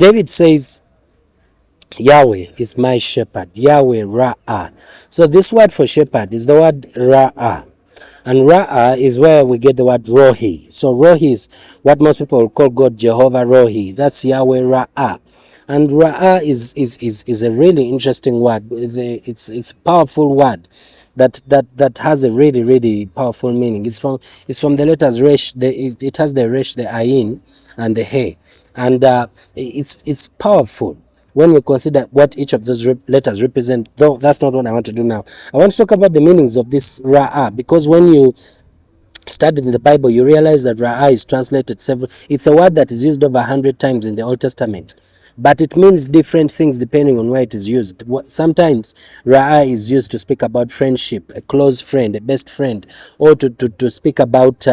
David says, Yahweh is my shepherd. Yahweh Ra'ah. So this word for shepherd is the word Ra'ah. And Ra'ah is where we get the word Rohi. So Rohi is what most people call God Jehovah Rohi. That's Yahweh Ra'ah. And Ra'ah is a really interesting word. It's a powerful word that has a really powerful meaning. It's from the letters Resh. It has the Resh, the Ayin, and the He. And it's powerful when we consider what each of those letters represent, though that's not what I want to do now. I want to talk about the meanings of this Ra'ah, because when you study in the Bible, you realize that Ra'ah is translated several. It's a word that is used over 100 times in the Old Testament, but it means different things depending on where it is used. Sometimes Ra'ah is used to speak about friendship, a close friend, a best friend, or to speak about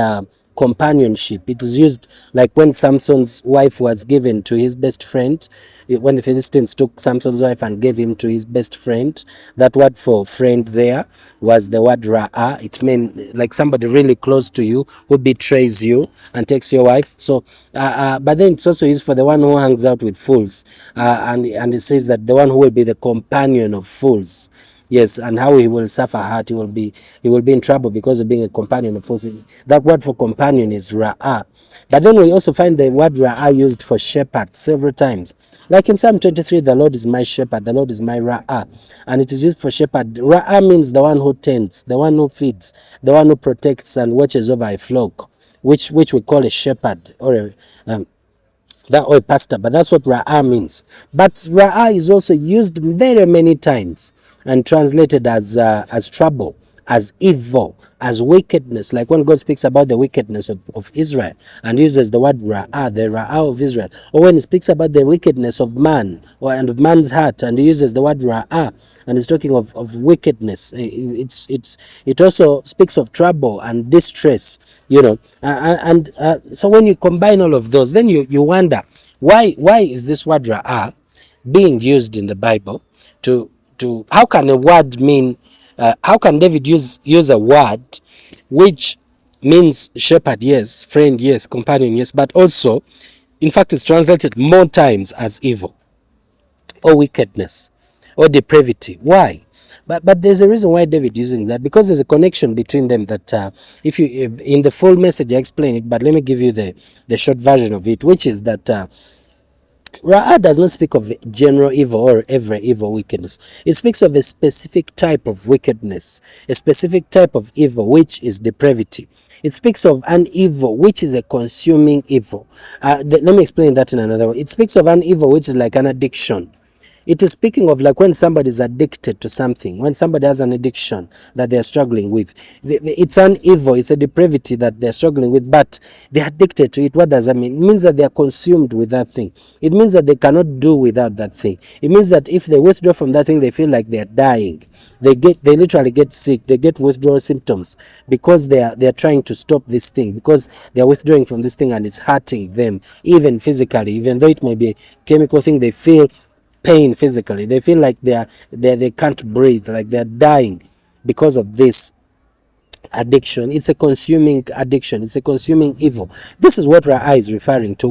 companionship. It is used like when Samson's wife was given to his best friend. When the Philistines took Samson's wife and gave him to his best friend, that word for friend there was the word Ra'ah. It meant like somebody really close to you who betrays you and takes your wife. So but then it's also used for the one who hangs out with fools, and it says that the one who will be the companion of fools. Yes, and how he will suffer hurt. He will be in trouble because of being a companion of fools. That word for companion is Ra'ah. But then we also find the word Ra'ah used for shepherd several times. Like in Psalm 23, the Lord is my shepherd, the Lord is my Ra'ah. And it is used for shepherd. Ra'ah means the one who tends, the one who feeds, the one who protects and watches over a flock, which we call a shepherd or a pastor, but that's what Ra'ah means. But Ra'ah is also used very many times and translated as trouble, as evil, as wickedness. Like when God speaks about the wickedness of Israel and uses the word Ra'ah, the Ra'ah of Israel, or when he speaks about the wickedness of man and of man's heart and he uses the word Ra'ah and is talking of wickedness. It also speaks of trouble and distress, so when you combine all of those, then you wonder why is this word Ra'ah being used in the Bible to how can a word mean how can David use a word which means shepherd, yes, friend, yes, companion, yes, but also in fact it's translated more times as evil or wickedness or depravity? Why? But there's a reason why David using that, because there's a connection between them that if you in the full message I explain it, but let me give you the short version of it, which is that Ra'ah does not speak of general evil or every evil wickedness. It speaks of a specific type of wickedness, a specific type of evil, which is depravity. It speaks of an evil, which is a consuming evil. Let me explain that in another way. It speaks of an evil, which is like an addiction. It is speaking of like when somebody is addicted to something, when somebody has an addiction that they're struggling with. It's an evil, it's a depravity that they're struggling with, but they're addicted to it. What does that mean? It means that they're consumed with that thing. It means that they cannot do without that thing. It means that if they withdraw from that thing, they feel like they're dying. They literally get sick. They get withdrawal symptoms because they're trying to stop this thing, because they're withdrawing from this thing and it's hurting them, even physically, even though it may be a chemical thing. They feel pain physically. They feel like they can't breathe, like they're dying because of this addiction. It's a consuming addiction. It's a consuming evil. This is what Ra'ah is referring to.